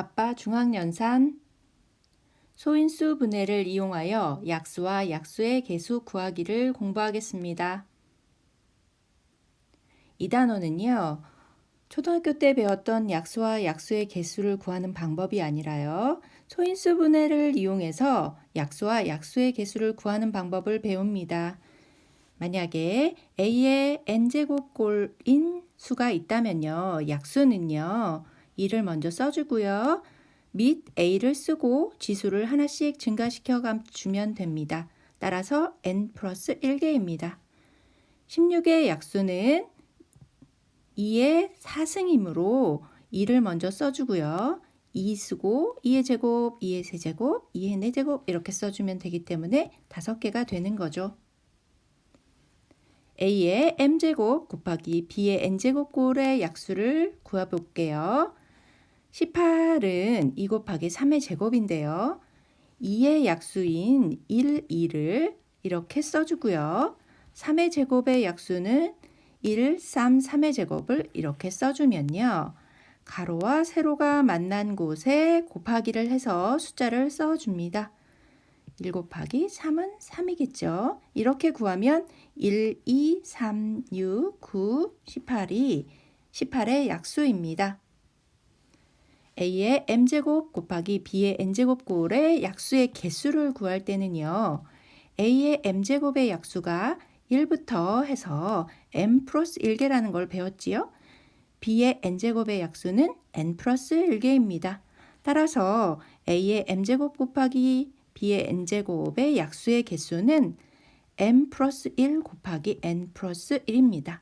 갑바 중앙연산 소인수 분해를 이용하여 약수와 약수의 계수 구하기를 공부하겠습니다. 이 단어는요, 초등학교 때 배웠던 약수와 약수의 계수를 구하는 방법이 아니라요, 소인수 분해를 이용해서 약수와 약수의 계수를 구하는 방법을 배웁니다. 만약에 a의 n제곱꼴인 수가 있다면요, 약수는요, 2를 먼저 써주고요. 및 a를 쓰고 지수를 하나씩 증가시켜 주면 됩니다. 따라서 n 플러스 1개입니다. 16의 약수는 2의 4승이므로 2를 먼저 써주고요. 2 쓰고 2의 제곱, 2의 세제곱, 2의 4제곱 이렇게 써주면 되기 때문에 5개가 되는 거죠. a의 m제곱 곱하기 b의 n제곱 꼴의 약수를 구해볼게요. 18은 2 곱하기 3의 제곱인데요. 2의 약수인 1, 2를 이렇게 써주고요. 3의 제곱의 약수는 1, 3, 3의 제곱을 이렇게 써주면요. 가로와 세로가 만난 곳에 곱하기를 해서 숫자를 써줍니다. 1 곱하기 3은 3이겠죠. 이렇게 구하면 1, 2, 3, 6, 9, 18이 18의 약수입니다. a의 m제곱 곱하기 b의 n제곱 꼴의 약수의 개수를 구할 때는요. a의 m제곱의 약수가 1부터 해서 m 플러스 1개라는 걸 배웠지요. b의 n제곱의 약수는 n 플러스 1개입니다. 따라서 a의 m제곱 곱하기 b의 n제곱의 약수의 개수는 m 플러스 1 곱하기 n 플러스 1입니다.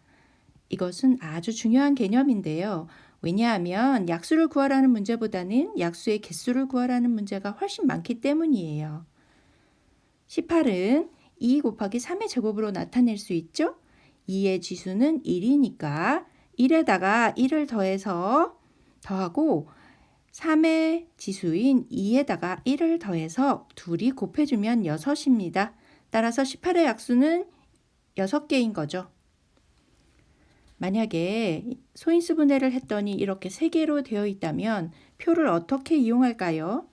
이것은 아주 중요한 개념인데요. 왜냐하면 약수를 구하라는 문제보다는 약수의 개수를 구하라는 문제가 훨씬 많기 때문이에요. 18은 2 곱하기 3의 제곱으로 나타낼 수 있죠? 2의 지수는 1이니까 1에다가 1을 더하고 3의 지수인 2에다가 1을 더해서 둘이 곱해주면 6입니다. 따라서 18의 약수는 6개인 거죠. 만약에 소인수 분해를 했더니 이렇게 3개로 되어 있다면 표를 어떻게 이용할까요?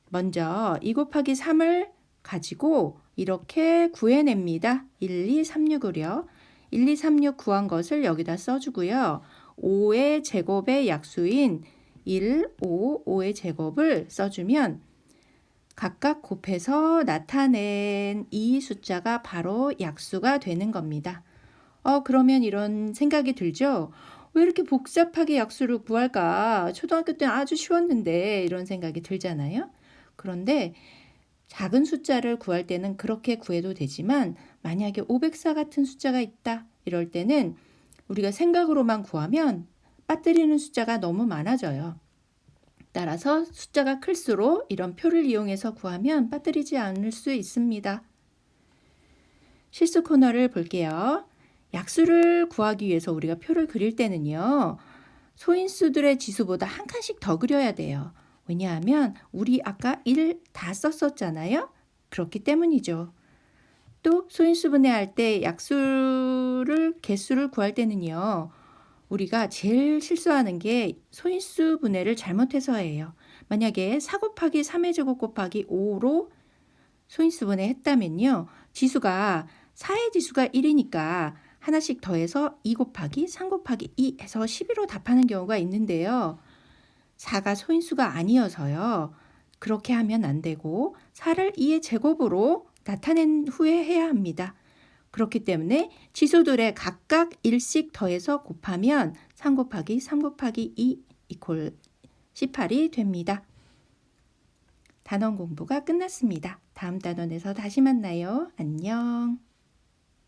먼저 2 곱하기 3을 가지고 이렇게 구해냅니다. 1, 2, 3, 6으로요. 1, 2, 3, 6 구한 것을 여기다 써주고요. 5의 제곱의 약수인 1, 5, 5의 제곱을 써주면 각각 곱해서 나타낸 이 숫자가 바로 약수가 되는 겁니다. 그러면 이런 생각이 들죠? 왜 이렇게 복잡하게 약수를 구할까? 초등학교 때는 아주 쉬웠는데 이런 생각이 들잖아요. 그런데 작은 숫자를 구할 때는 그렇게 구해도 되지만 만약에 504 같은 숫자가 있다 이럴 때는 우리가 생각으로만 구하면 빠뜨리는 숫자가 너무 많아져요. 따라서 숫자가 클수록 이런 표를 이용해서 구하면 빠뜨리지 않을 수 있습니다. 실수 코너를 볼게요. 약수를 구하기 위해서 우리가 표를 그릴 때는요. 소인수들의 지수보다 한 칸씩 더 그려야 돼요. 왜냐하면 우리 아까 1 다 썼었잖아요. 그렇기 때문이죠. 또 소인수 분해할 때 약수를 개수를 구할 때는요. 우리가 제일 실수하는 게 소인수 분해를 잘못해서예요. 만약에 4 곱하기 3의 제곱 곱하기 5로 소인수 분해 했다면요. 지수가 4의 지수가 1이니까 하나씩 더해서 2 곱하기 3 곱하기 2 해서 12로 답하는 경우가 있는데요. 4가 소인수가 아니어서요. 그렇게 하면 안 되고 4를 2의 제곱으로 나타낸 후에 해야 합니다. 그렇기 때문에 지수들의 각각 1씩 더해서 곱하면 3 곱하기 3 곱하기 2 이퀄 18이 됩니다. 단원 공부가 끝났습니다. 다음 단원에서 다시 만나요. 안녕.